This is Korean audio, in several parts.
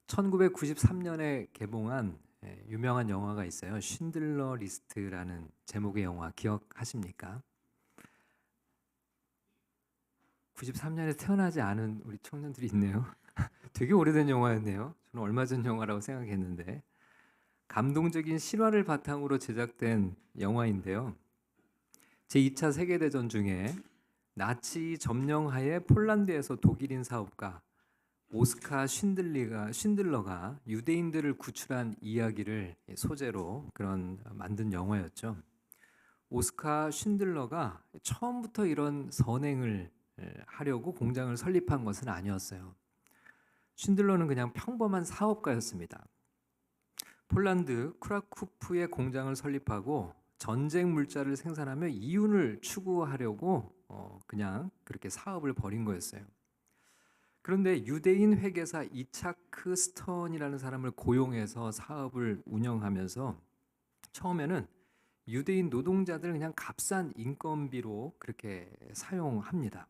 1993년에 개봉한 유명한 영화가 있어요. 쉰들러 리스트라는 제목의 영화 기억하십니까? 93년에 태어나지 않은 우리 청년들이 있네요. 되게 오래된 영화였네요. 저는 얼마 전 영화라고 생각했는데 감동적인 실화를 바탕으로 제작된 영화인데요. 제2차 세계대전 중에 나치 점령하에 폴란드에서 독일인 사업가 오스카 쉰들러가 유대인들을 구출한 이야기를 소재로 그런 만든 영화였죠. 오스카 쉰들러가 처음부터 이런 선행을 하려고 공장을 설립한 것은 아니었어요. 쉰들러는 그냥 평범한 사업가였습니다. 폴란드 크라쿠프에 공장을 설립하고 전쟁 물자를 생산하며 이윤을 추구하려고 그냥 그렇게 사업을 벌인 거였어요. 그런데 유대인 회계사 이차크 스턴이라는 사람을 고용해서 사업을 운영하면서 처음에는 유대인 노동자들을 그냥 값싼 인건비로 그렇게 사용합니다.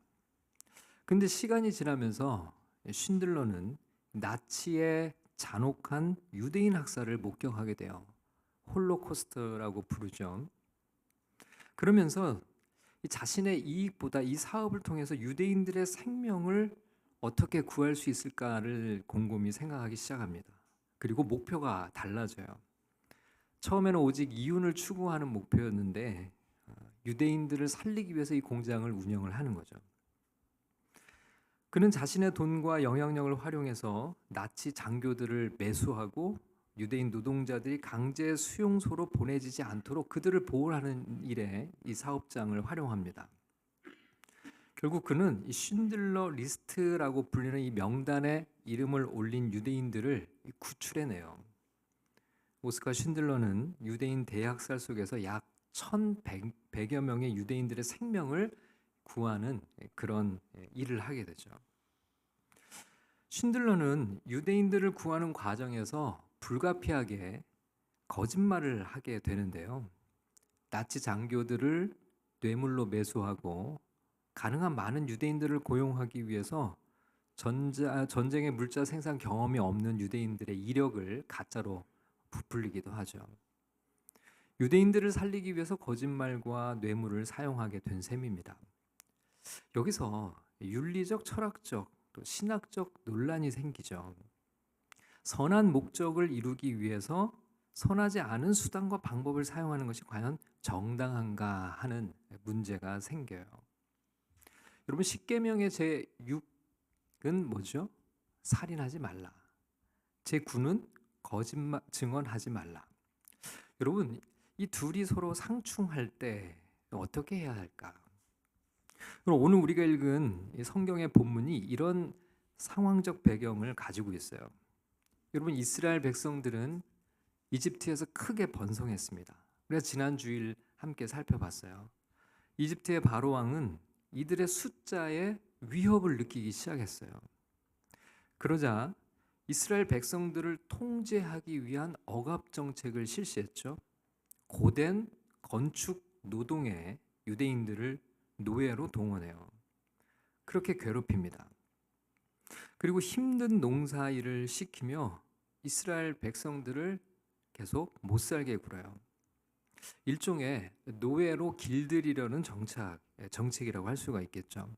근데 시간이 지나면서 쉰들러는 나치의 잔혹한 유대인 학살을 목격하게 돼요. 홀로코스트라고 부르죠. 그러면서 자신의 이익보다 이 사업을 통해서 유대인들의 생명을 어떻게 구할 수 있을까를 곰곰이 생각하기 시작합니다. 그리고 목표가 달라져요. 처음에는 오직 이윤을 추구하는 목표였는데 유대인들을 살리기 위해서 이 공장을 운영을 하는 거죠. 그는 자신의 돈과 영향력을 활용해서 나치 장교들을 매수하고 유대인 노동자들이 강제 수용소로 보내지지 않도록 그들을 보호하는 일에 이 사업장을 활용합니다. 결국 그는 이 쉰들러 리스트라고 불리는 이 명단에 이름을 올린 유대인들을 구출해내요. 오스카 쉰들러는 유대인 대학살 속에서 약 1,100여 명의 유대인들의 생명을 구하는 그런 일을 하게 되죠. 쉰들러는 유대인들을 구하는 과정에서 불가피하게 거짓말을 하게 되는데요. 나치 장교들을 뇌물로 매수하고 가능한 많은 유대인들을 고용하기 위해서 전쟁의 물자 생산 경험이 없는 유대인들의 이력을 가짜로 부풀리기도 하죠. 유대인들을 살리기 위해서 거짓말과 뇌물을 사용하게 된 셈입니다. 여기서 윤리적, 철학적, 또 신학적 논란이 생기죠. 선한 목적을 이루기 위해서 선하지 않은 수단과 방법을 사용하는 것이 과연 정당한가 하는 문제가 생겨요. 여러분, 십계명의 제6은 뭐죠? 살인하지 말라. 제9는 거짓말 증언하지 말라. 여러분, 이 둘이 서로 상충할 때 어떻게 해야 할까? 그럼 오늘 우리가 읽은 이 성경의 본문이 이런 상황적 배경을 가지고 있어요. 여러분, 이스라엘 백성들은 이집트에서 크게 번성했습니다. 우리가 지난 주일 함께 살펴봤어요. 이집트의 바로 왕은 이들의 숫자에 위협을 느끼기 시작했어요. 그러자 이스라엘 백성들을 통제하기 위한 억압 정책을 실시했죠. 고된 건축 노동에 유대인들을 노예로 동원해요. 그렇게 괴롭힙니다. 그리고 힘든 농사일을 시키며 이스라엘 백성들을 계속 못 살게 굴어요. 일종의 노예로 길들이려는 정책이라고 할 수가 있겠죠.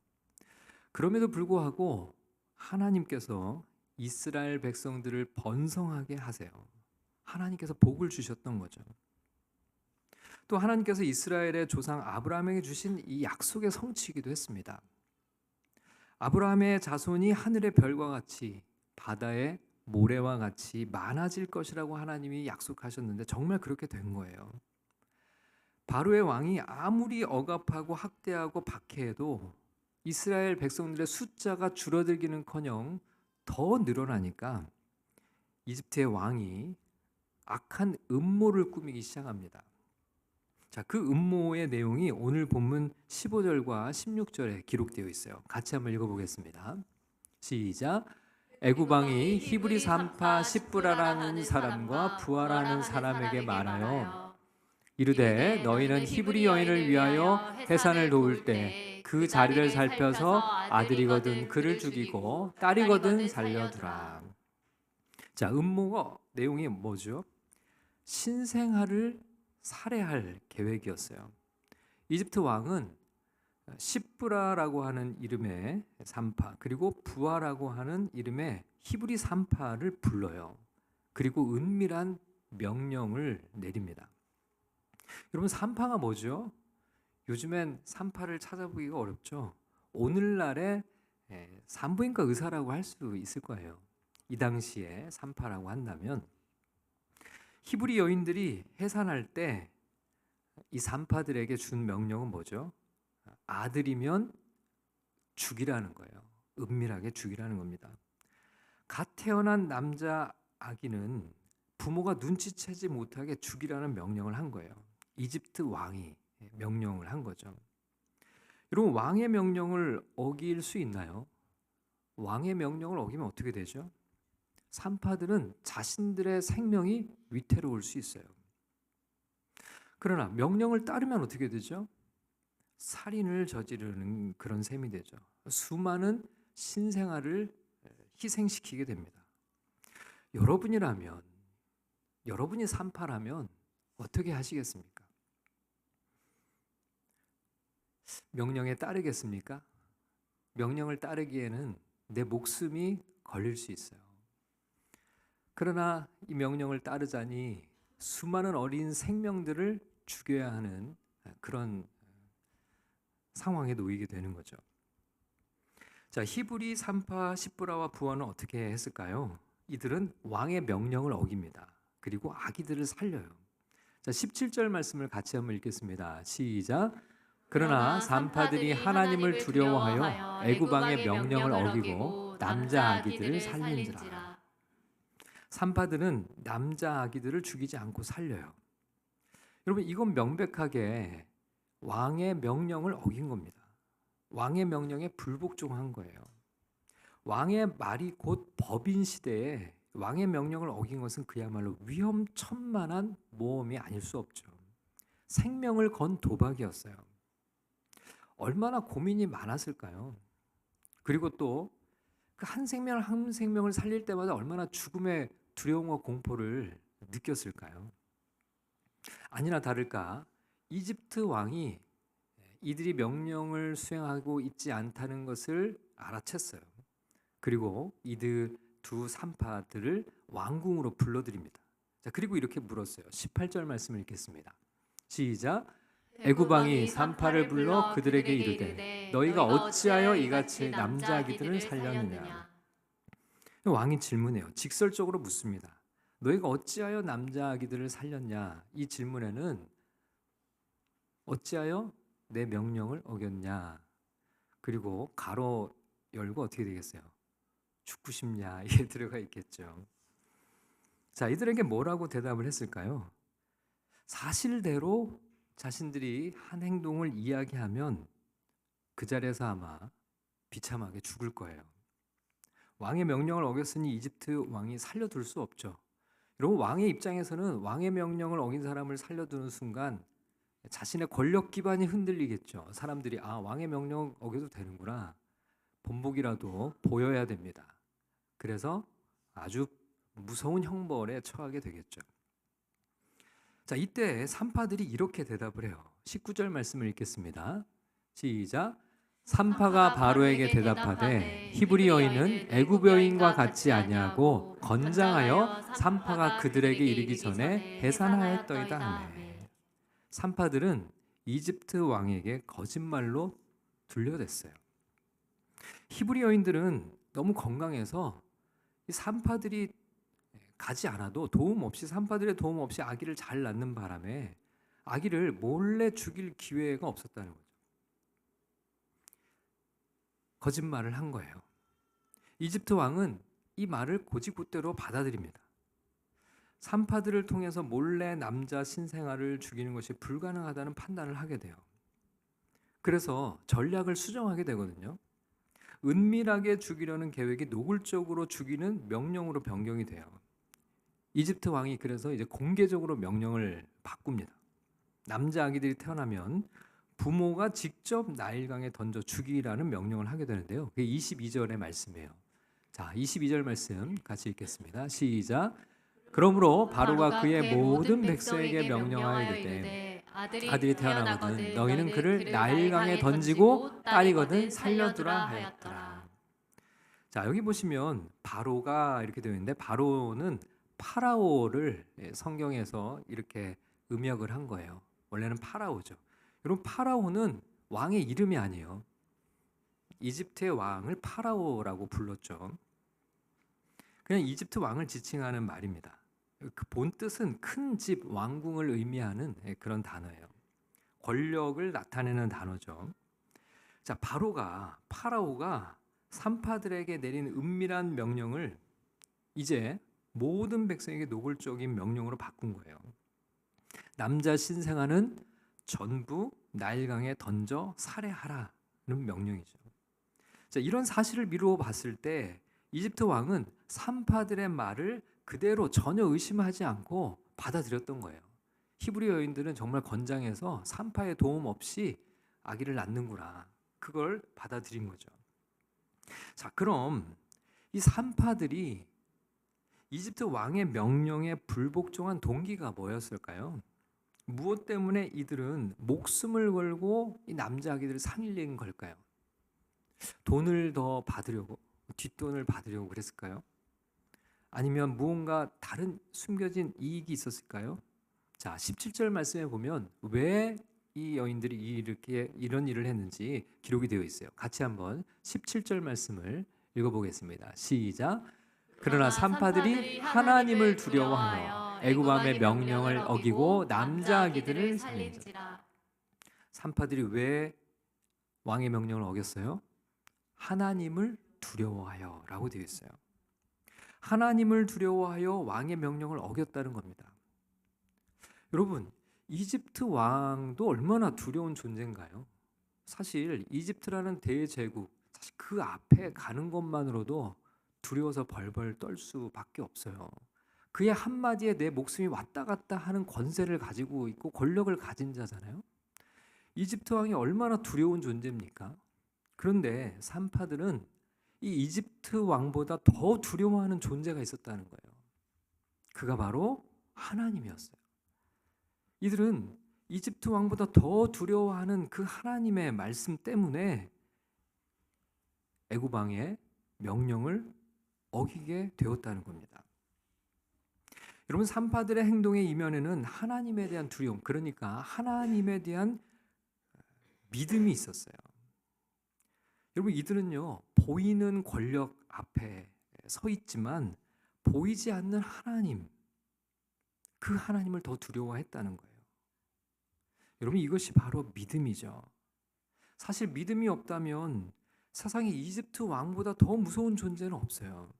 그럼에도 불구하고 하나님께서 이스라엘 백성들을 번성하게 하세요. 하나님께서 복을 주셨던 거죠. 또 하나님께서 이스라엘의 조상 아브라함에게 주신 이 약속의 성취이기도 했습니다. 아브라함의 자손이 하늘의 별과 같이 바다의 모래와 같이 많아질 것이라고 하나님이 약속하셨는데 정말 그렇게 된 거예요. 바로의 왕이 아무리 억압하고 학대하고 박해해도 이스라엘 백성들의 숫자가 줄어들기는커녕 더 늘어나니까 이집트의 왕이 악한 음모를 꾸미기 시작합니다. 자, 그 음모의 내용이 오늘 본문 15절과 16절에 기록되어 있어요. 같이 한번 읽어보겠습니다. 시작. 애굽 왕이 히브리 산파 십브라라는 사람과 부하라는 사람에게 말하여 이르되 너희는 히브리 여인을 위하여 해산을 도울 때 그 자리를 살펴서 아들이거든 그를 죽이고 딸이거든 살려두라. 자, 음모가 내용이 뭐죠? 신생아를 살해할 계획이었어요. 이집트 왕은 시브라라고 하는 이름의 산파, 그리고 부아라고 하는 이름의 히브리 산파를 불러요. 그리고 은밀한 명령을 내립니다. 여러분, 산파가 뭐죠? 요즘엔 산파를 찾아보기가 어렵죠. 오늘날의 산부인과 의사라고 할 수 있을 거예요. 이 당시에 산파라고 한다면 히브리 여인들이 해산할 때 이 산파들에게 준 명령은 뭐죠? 아들이면 죽이라는 거예요. 은밀하게 죽이라는 겁니다. 갓 태어난 남자 아기는 부모가 눈치채지 못하게 죽이라는 명령을 한 거예요. 이집트 왕이 명령을 한 거죠. 여러분, 왕의 명령을 어길 수 있나요? 왕의 명령을 어기면 어떻게 되죠? 산파들은 자신들의 생명이 위태로울 수 있어요. 그러나 명령을 따르면 어떻게 되죠? 살인을 저지르는 그런 셈이 되죠. 수많은 신생아를 희생시키게 됩니다. 여러분이라면, 여러분이 산파라면 어떻게 하시겠습니까? 명령에 따르겠습니까? 명령을 따르기에는 내 목숨이 걸릴 수 있어요. 그러나 이 명령을 따르자니 수많은 어린 생명들을 죽여야 하는 그런 상황에 놓이게 되는 거죠. 자, 히브리 산파 시브라와 부하는 어떻게 했을까요? 이들은 왕의 명령을 어깁니다. 그리고 아기들을 살려요. 자, 17절 말씀을 같이 한번 읽겠습니다. 시작. 그러나 산파들이 하나님을 두려워하여 애굽 왕의 명령을 어기고 남자 아기들을 살린지라. 산파들은 남자 아기들을 죽이지 않고 살려요. 여러분, 이건 명백하게 왕의 명령을 어긴 겁니다. 왕의 명령에 불복종한 거예요. 왕의 말이 곧 법인 시대에 왕의 명령을 어긴 것은 그야말로 위험천만한 모험이 아닐 수 없죠. 생명을 건 도박이었어요. 얼마나 고민이 많았을까요? 그리고 또 그 한 생명 한 생명을 살릴 때마다 얼마나 죽음의 두려움과 공포를 느꼈을까요? 아니나 다를까 이집트 왕이 이들이 명령을 수행하고 있지 않다는 것을 알아챘어요. 그리고 이들 두 산파들을 왕궁으로 불러들입니다. 자, 그리고 이렇게 물었어요. 18절 말씀을 읽겠습니다. 시작. 애굽 왕이 산파를 불러 그들에게 이르되 너희가 어찌하여 이같이 남자 아기들을 살렸느냐. 왕이 질문해요. 직설적으로 묻습니다. 너희가 어찌하여 남자 아기들을 살렸냐. 이 질문에는 어찌하여 내 명령을 어겼냐. 그리고 가로 열고 어떻게 되겠어요? 죽고 싶냐. 이게 들어가 있겠죠. 자, 이들에게 뭐라고 대답을 했을까요? 사실대로 자신들이 한 행동을 이야기하면 그 자리에서 아마 비참하게 죽을 거예요. 왕의 명령을 어겼으니 이집트 왕이 살려둘 수 없죠. 여러분, 왕의 입장에서는 왕의 명령을 어긴 사람을 살려두는 순간 자신의 권력 기반이 흔들리겠죠. 사람들이 왕의 명령 어겨도 되는구나. 본보기라도 보여야 됩니다. 그래서 아주 무서운 형벌에 처하게 되겠죠. 자, 이때 산파들이 이렇게 대답을 해요. 19절 말씀을 읽겠습니다. 시작. 산파가 바로에게 대답하되 히브리 여인은 애굽 여인과 같지 아니하고 건장하여 산파가 그들에게 이르기 전에 해산하였더이다 하네. 산파들은 이집트 왕에게 거짓말로 둘려댔어요. 히브리 여인들은 너무 건강해서 이 산파들이 가지 않아도 산파들의 도움 없이 아기를 잘 낳는 바람에 아기를 몰래 죽일 기회가 없었다는 거죠. 거짓말을 한 거예요. 이집트 왕은 이 말을 고지고대로 받아들입니다. 산파들을 통해서 몰래 남자 신생아를 죽이는 것이 불가능하다는 판단을 하게 돼요. 그래서 전략을 수정하게 되거든요. 은밀하게 죽이려는 계획이 노골적으로 죽이는 명령으로 변경이 돼요. 이집트 왕이 그래서 이제 공개적으로 명령을 바꿉니다. 남자 아기들이 태어나면 부모가 직접 나일강에 던져 죽이라는 명령을 하게 되는데요. 그게 22절의 말씀이에요. 자, 22절 말씀 같이 읽겠습니다. 시작. 그러므로 바로가 그의 모든 백성에게 명령하여 이르되 아들이 태어나거든 너희는 그를 나일강에 던지고 딸이거든 살려두라 하였더라. 자, 여기 보시면 바로가 이렇게 되어 있는데 바로는 파라오를 성경에서 이렇게 음역을 한 거예요. 원래는 파라오죠. 여러분, 파라오는 왕의 이름이 아니에요. 이집트의 왕을 파라오라고 불렀죠. 그냥 이집트 왕을 지칭하는 말입니다. 그 본 뜻은 큰 집, 왕궁을 의미하는 그런 단어예요. 권력을 나타내는 단어죠. 자, 파라오가 산파들에게 내린 은밀한 명령을 이제 모든 백성에게 노골적인 명령으로 바꾼 거예요. 남자 신생아는 전부 나일강에 던져 살해하라는 명령이죠. 자, 이런 사실을 미루어 봤을 때 이집트 왕은 산파들의 말을 그대로 전혀 의심하지 않고 받아들였던 거예요. 히브리 여인들은 정말 건장해서 산파의 도움 없이 아기를 낳는구나. 그걸 받아들인 거죠. 자, 그럼 이 산파들이 이집트 왕의 명령에 불복종한 동기가 뭐였을까요? 무엇 때문에 이들은 목숨을 걸고 이 남자 아기들을 살린 걸까요? 돈을 더 받으려고, 뒷돈을 받으려고 그랬을까요? 아니면 무언가 다른 숨겨진 이익이 있었을까요? 자, 17절 말씀에 보면 왜 이 여인들이 이렇게 이런 일을 했는지 기록이 되어 있어요. 같이 한번 17절 말씀을 읽어보겠습니다. 시작. 그러나 산파들이 하나님을 두려워하여 애굽 왕의 명령을 어기고 남자 아기들을 살린지라. 산파들이 왜 왕의 명령을 어겼어요? 하나님을 두려워하여라고 되어 있어요. 하나님을 두려워하여 왕의 명령을 어겼다는 겁니다. 여러분, 이집트 왕도 얼마나 두려운 존재인가요? 사실 이집트라는 대제국, 사실 그 앞에 가는 것만으로도 두려워서 벌벌 떨 수밖에 없어요. 그의 한마디에 내 목숨이 왔다 갔다 하는 권세를 가지고 있고 권력을 가진 자잖아요. 이집트 왕이 얼마나 두려운 존재입니까? 그런데 산파들은 이 이집트 왕보다 더 두려워하는 존재가 있었다는 거예요. 그가 바로 하나님이었어요. 이들은 이집트 왕보다 더 두려워하는 그 하나님의 말씀 때문에 애굽 왕의 명령을 어기게 되었다는 겁니다. 여러분, 산파들의 행동의 이면에는 하나님에 대한 두려움, 그러니까 하나님에 대한 믿음이 있었어요. 여러분, 이들은요, 보이는 권력 앞에 서 있지만 보이지 않는 하나님, 그 하나님을 더 두려워했다는 거예요. 여러분, 이것이 바로 믿음이죠. 사실 믿음이 없다면 세상에 이집트 왕보다 더 무서운 존재는 없어요.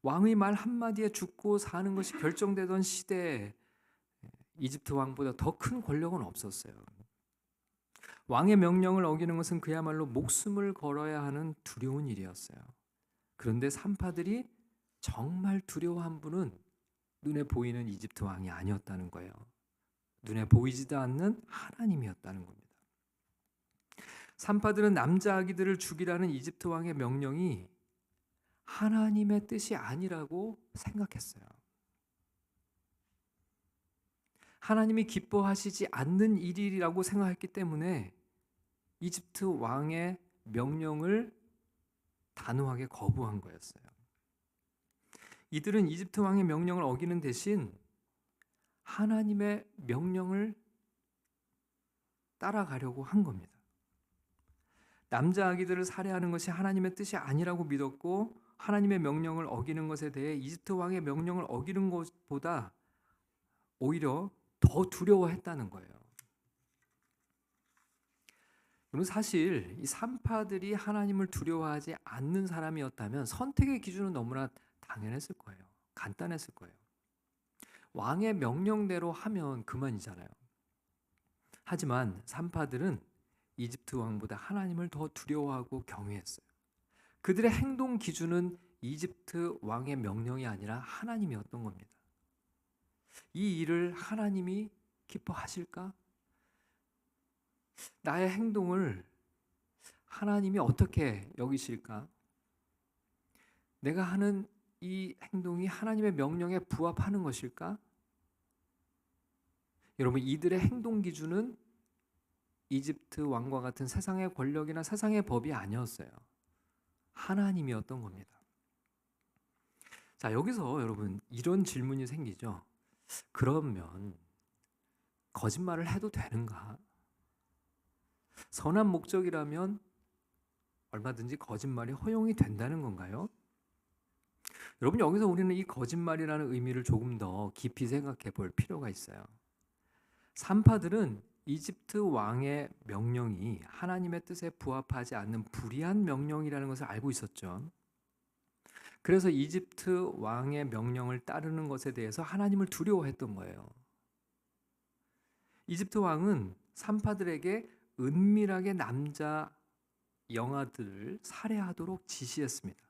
왕의 말 한마디에 죽고 사는 것이 결정되던 시대에 이집트 왕보다 더 큰 권력은 없었어요. 왕의 명령을 어기는 것은 그야말로 목숨을 걸어야 하는 두려운 일이었어요. 그런데 산파들이 정말 두려워한 분은 눈에 보이는 이집트 왕이 아니었다는 거예요. 눈에 보이지도 않는 하나님이었다는 겁니다. 산파들은 남자 아기들을 죽이라는 이집트 왕의 명령이 하나님의 뜻이 아니라고 생각했어요. 하나님이 기뻐하시지 않는 일이라고 생각했기 때문에 이집트 왕의 명령을 단호하게 거부한 거였어요. 이들은 이집트 왕의 명령을 어기는 대신 하나님의 명령을 따라가려고 한 겁니다. 남자 아기들을 살해하는 것이 하나님의 뜻이 아니라고 믿었고 하나님의 명령을 어기는 것에 대해 이집트 왕의 명령을 어기는 것보다 오히려 더 두려워했다는 거예요. 여러분, 사실 이 산파들이 하나님을 두려워하지 않는 사람이었다면 선택의 기준은 너무나 당연했을 거예요. 간단했을 거예요. 왕의 명령대로 하면 그만이잖아요. 하지만 산파들은 이집트 왕보다 하나님을 더 두려워하고 경외했어요. 그들의 행동 기준은 이집트 왕의 명령이 아니라 하나님이었던 겁니다. 이 일을 하나님이 기뻐하실까? 나의 행동을 하나님이 어떻게 여기실까? 내가 하는 이 행동이 하나님의 명령에 부합하는 것일까? 여러분, 이들의 행동 기준은 이집트 왕과 같은 세상의 권력이나 세상의 법이 아니었어요. 하나님이었던 겁니다. 자, 여기서 여러분 이런 질문이 생기죠. 그러면 거짓말을 해도 되는가? 선한 목적이라면 얼마든지 거짓말이 허용이 된다는 건가요? 여러분, 여기서 우리는 이 거짓말이라는 의미를 조금 더 깊이 생각해 볼 필요가 있어요. 산파들은 이집트 왕의 명령이 하나님의 뜻에 부합하지 않는 불의한 명령이라는 것을 알고 있었죠. 그래서 이집트 왕의 명령을 따르는 것에 대해서 하나님을 두려워했던 거예요. 이집트 왕은 산파들에게 은밀하게 남자 영아들을 살해하도록 지시했습니다.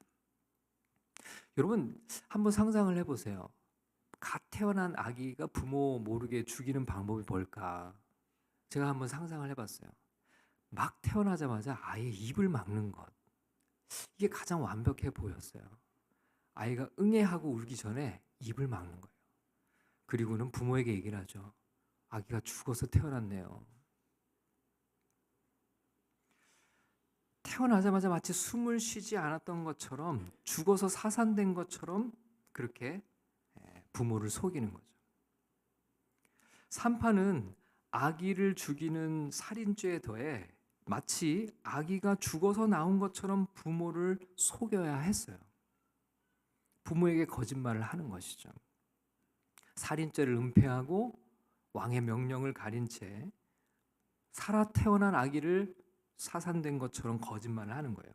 여러분, 한번 상상을 해보세요. 갓 태어난 아기가 부모 모르게 죽이는 방법이 뭘까? 제가 한번 상상을 해봤어요. 막 태어나자마자 아예 입을 막는 것. 이게 가장 완벽해 보였어요. 아이가 응애하고 울기 전에 입을 막는 거예요. 그리고는 부모에게 얘기를 하죠. 아기가 죽어서 태어났네요. 태어나자마자 마치 숨을 쉬지 않았던 것처럼, 죽어서 사산된 것처럼 그렇게 부모를 속이는 거죠. 산파는 아기를 죽이는 살인죄에 더해 마치 아기가 죽어서 나온 것처럼 부모를 속여야 했어요. 부모에게 거짓말을 하는 것이죠. 살인죄를 은폐하고 왕의 명령을 가린 채 살아 태어난 아기를 사산된 것처럼 거짓말을 하는 거예요.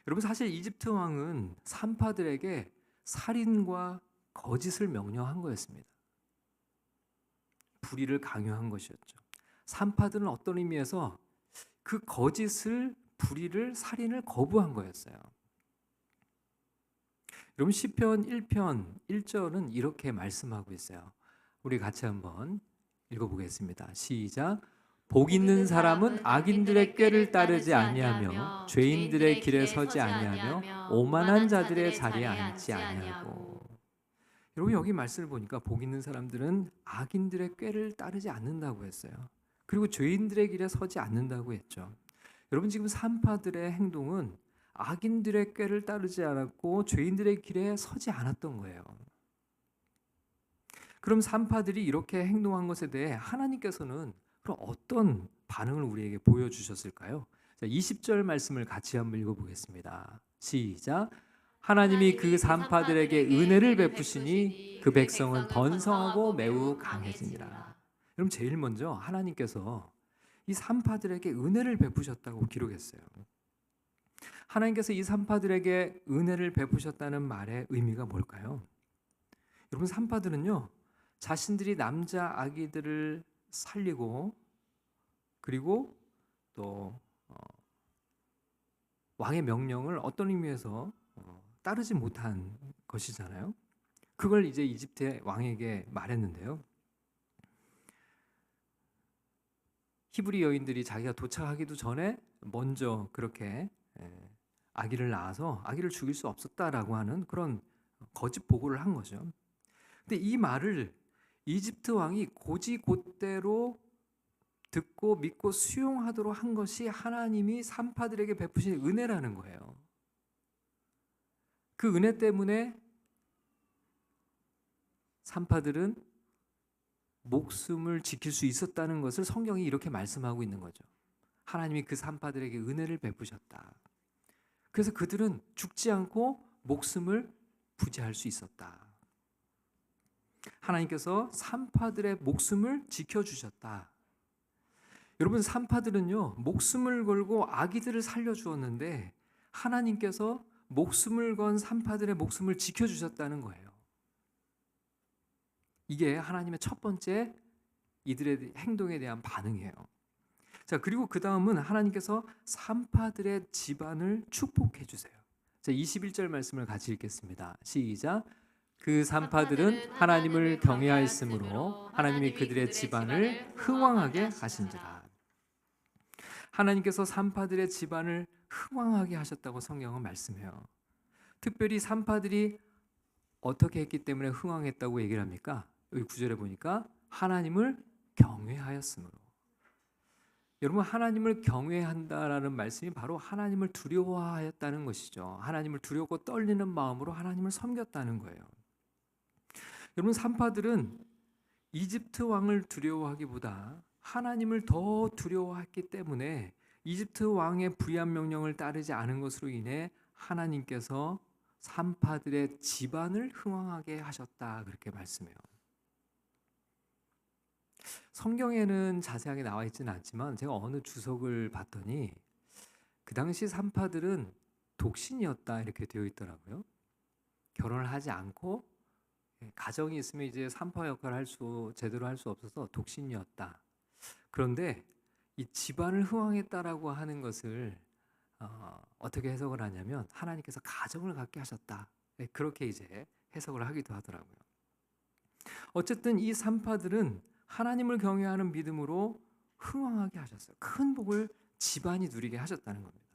여러분, 사실 이집트 왕은 산파들에게 살인과 거짓을 명령한 거였습니다. 불의를 강요한 것이었죠. 산파들은 어떤 의미에서 그 거짓을, 불의를, 살인을 거부한 거였어요. 여러분, 시편 1편 1절은 이렇게 말씀하고 있어요. 우리 같이 한번 읽어보겠습니다. 시작. 복 있는 사람은 악인들의 꾀를 따르지 아니하며 죄인들의 길에 서지 아니하며 오만한 자들의 자리에 앉지 아니하고. 여러분, 여기 말씀을 보니까 복 있는 사람들은 악인들의 꾀를 따르지 않는다고 했어요. 그리고 죄인들의 길에 서지 않는다고 했죠. 여러분, 지금 산파들의 행동은 악인들의 꾀를 따르지 않았고 죄인들의 길에 서지 않았던 거예요. 그럼 산파들이 이렇게 행동한 것에 대해 하나님께서는 그럼 어떤 반응을 우리에게 보여주셨을까요? 자, 20절 말씀을 같이 한번 읽어보겠습니다. 시작. 하나님이 그 산파들에게 은혜를 베푸시니 그 백성은 번성하고 매우 강해지니라. 여러분, 제일 먼저 하나님께서 이 산파들에게 은혜를 베푸셨다고 기록했어요. 하나님께서 이 산파들에게 은혜를 베푸셨다는 말의 의미가 뭘까요? 여러분, 산파들은요, 자신들이 남자 아기들을 살리고 그리고 또 왕의 명령을 어떤 의미에서 따르지 못한 것이잖아요. 그걸 이제 이집트의 왕에게 말했는데요. 히브리 여인들이 자기가 도착하기도 전에 먼저 그렇게 아기를 낳아서 아기를 죽일 수 없었다라고 하는 그런 거짓 보고를 한 거죠. 근데 이 말을 이집트 왕이 고지곧대로 듣고 믿고 수용하도록 한 것이 하나님이 산파들에게 베푸신 은혜라는 거예요. 그 은혜 때문에 산파들은 목숨을 지킬 수 있었다는 것을 성경이 이렇게 말씀하고 있는 거죠. 하나님이 그 산파들에게 은혜를 베푸셨다. 그래서 그들은 죽지 않고 목숨을 부지할 수 있었다. 하나님께서 산파들의 목숨을 지켜주셨다. 여러분, 산파들은요, 목숨을 걸고 아기들을 살려주었는데 하나님께서 목숨을 건 산파들의 목숨을 지켜주셨다는 거예요. 이게 하나님의 첫 번째 이들의 행동에 대한 반응이에요. 자, 그리고 그 다음은 하나님께서 산파들의 집안을 축복해 주세요. 자, 21절 말씀을 같이 읽겠습니다. 시작. 그 산파들은 하나님을 경외하였으므로 하나님이 그들의 집안을 흥왕하게 하신지라. 하나님께서 산파들의 집안을 흥왕하게 하셨다고 성경은 말씀해요. 특별히 산파들이 어떻게 했기 때문에 흥왕했다고 얘기를 합니까? 여기 9절에 보니까 하나님을 경외하였으므로. 여러분, 하나님을 경외한다라는 말씀이 바로 하나님을 두려워하였다는 것이죠. 하나님을 두렵고 떨리는 마음으로 하나님을 섬겼다는 거예요. 여러분, 산파들은 이집트 왕을 두려워하기보다 하나님을 더 두려워했기 때문에 이집트 왕의 불의한 명령을 따르지 않은 것으로 인해 하나님께서 산파들의 집안을 흥왕하게 하셨다, 그렇게 말씀해요. 성경에는 자세하게 나와 있지는 않지만 제가 어느 주석을 봤더니 그 당시 산파들은 독신이었다, 이렇게 되어 있더라고요. 결혼을 하지 않고 가정이 있으면 이제 산파 역할을 제대로 할 수 없어서 독신이었다. 그런데 이 집안을 흥왕했다라고 하는 것을 어떻게 해석을 하냐면 하나님께서 가정을 갖게 하셨다, 그렇게 이제 해석을 하기도 하더라고요. 어쨌든 이 산파들은 하나님을 경외하는 믿음으로 흥왕하게 하셨어요. 큰 복을 집안이 누리게 하셨다는 겁니다.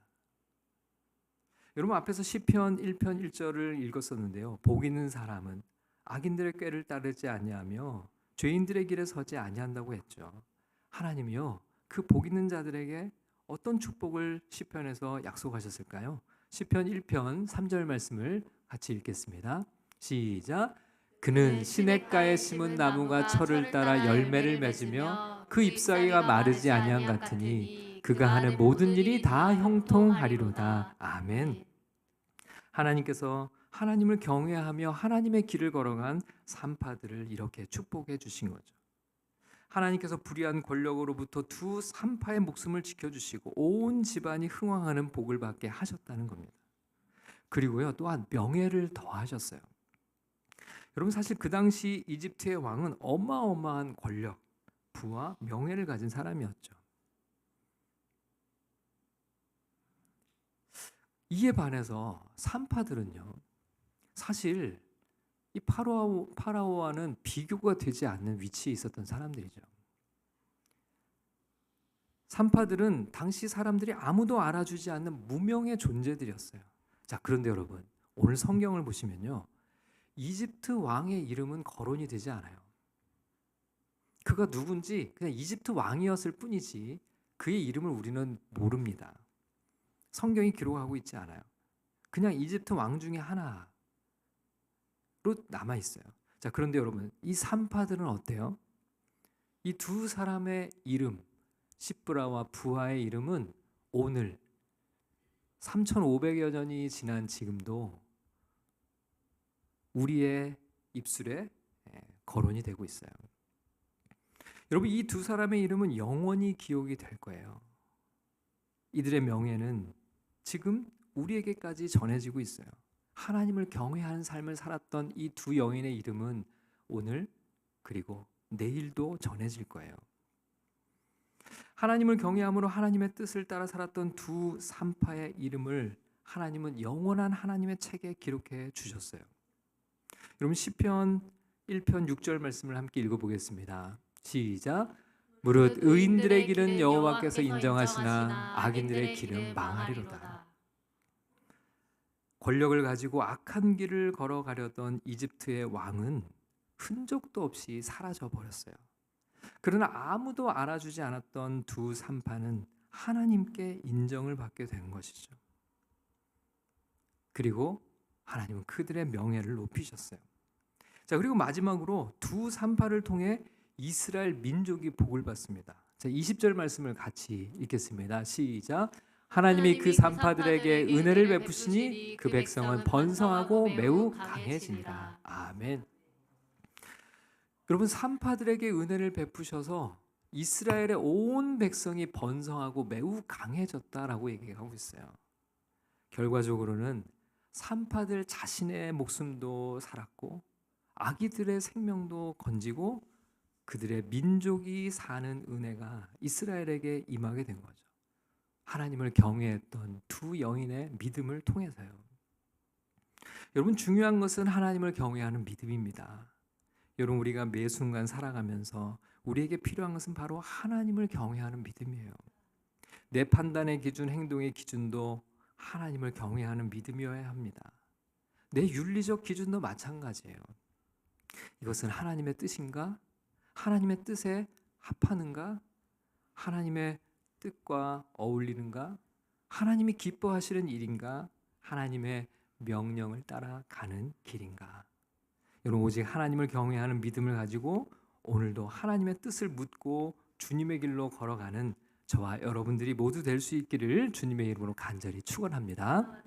여러분, 앞에서 시편 1편 1절을 읽었었는데요. 복 있는 사람은 악인들의 꾀를 따르지 아니하며 죄인들의 길에 서지 아니한다고 했죠. 하나님이요, 그 복 있는 자들에게 어떤 축복을 시편에서 약속하셨을까요? 시편 1편 3절 말씀을 같이 읽겠습니다. 시작. 그는 시냇가에 심은 나무가 철을 따라 열매를 맺으며 그 잎사귀가 마르지 아니한 같으니 그가 하는 모든 일이 다 형통하리로다. 아멘. 하나님께서 하나님을 경외하며 하나님의 길을 걸어간 산파들을 이렇게 축복해 주신 거죠. 하나님께서 불의한 권력으로부터 두 산파의 목숨을 지켜주시고 온 집안이 흥왕하는 복을 받게 하셨다는 겁니다. 그리고요, 또한 명예를 더하셨어요. 여러분, 사실 그 당시 이집트의 왕은 어마어마한 권력, 부와 명예를 가진 사람이었죠. 이에 반해서 산파들은요, 사실 이 파라오와는 비교가 되지 않는 위치에 있었던 사람들이죠. 산파들은 당시 사람들이 아무도 알아주지 않는 무명의 존재들이었어요. 자, 그런데 여러분, 오늘 성경을 보시면요, 이집트 왕의 이름은 거론이 되지 않아요. 그가 누군지 그냥 이집트 왕이었을 뿐이지 그의 이름을 우리는 모릅니다. 성경이 기록하고 있지 않아요. 그냥 이집트 왕 중에 하나로 남아 있어요. 자, 그런데 여러분, 이 산파들은 어때요? 이 두 사람의 이름, 시브라와 부하의 이름은 오늘 3,500여 년이 지난 지금도 우리의 입술에 거론이 되고 있어요. 여러분, 이 두 사람의 이름은 영원히 기억이 될 거예요. 이들의 명예는 지금 우리에게까지 전해지고 있어요. 하나님을 경외하는 삶을 살았던 이 두 여인의 이름은 오늘 그리고 내일도 전해질 거예요. 하나님을 경외함으로 하나님의 뜻을 따라 살았던 두 산파의 이름을 하나님은 영원한 하나님의 책에 기록해 주셨어요. 여러분, 시편 1편 6절 말씀을 함께 읽어보겠습니다. 시작. 무릇 의인들의 길은 여호와께서 인정하시나 악인들의 길은 망하리로다. 권력을 가지고 악한 길을 걸어가려던 이집트의 왕은 흔적도 없이 사라져 버렸어요. 그러나 아무도 알아주지 않았던 두 산파는 하나님께 인정을 받게 된 것이죠. 그리고 하나님은 그들의 명예를 높이셨어요. 자, 그리고 마지막으로 두 산파를 통해 이스라엘 민족이 복을 받습니다. 자, 20절 말씀을 같이 읽겠습니다. 시작. 하나님이 그 산파들에게 은혜를 베푸시니 그 백성은 번성하고 매우 강해지니라. 아멘. 여러분, 산파들에게 은혜를 베푸셔서 이스라엘의 온 백성이 번성하고 매우 강해졌다라고 얘기하고 있어요. 결과적으로는 산파들 자신의 목숨도 살았고 아기들의 생명도 건지고 그들의 민족이 사는 은혜가 이스라엘에게 임하게 된 거죠. 하나님을 경외했던 두 여인의 믿음을 통해서요. 여러분, 중요한 것은 하나님을 경외하는 믿음입니다. 여러분, 우리가 매 순간 살아가면서 우리에게 필요한 것은 바로 하나님을 경외하는 믿음이에요. 내 판단의 기준, 행동의 기준도 하나님을 경외하는 믿음이어야 합니다. 내 윤리적 기준도 마찬가지예요. 이것은 하나님의 뜻인가? 하나님의 뜻에 합하는가? 하나님의 뜻과 어울리는가? 하나님이 기뻐하시는 일인가? 하나님의 명령을 따라가는 길인가? 여러분, 오직 하나님을 경외하는 믿음을 가지고 오늘도 하나님의 뜻을 묻고 주님의 길로 걸어가는 저와 여러분들이 모두 될 수 있기를 주님의 이름으로 간절히 축원합니다.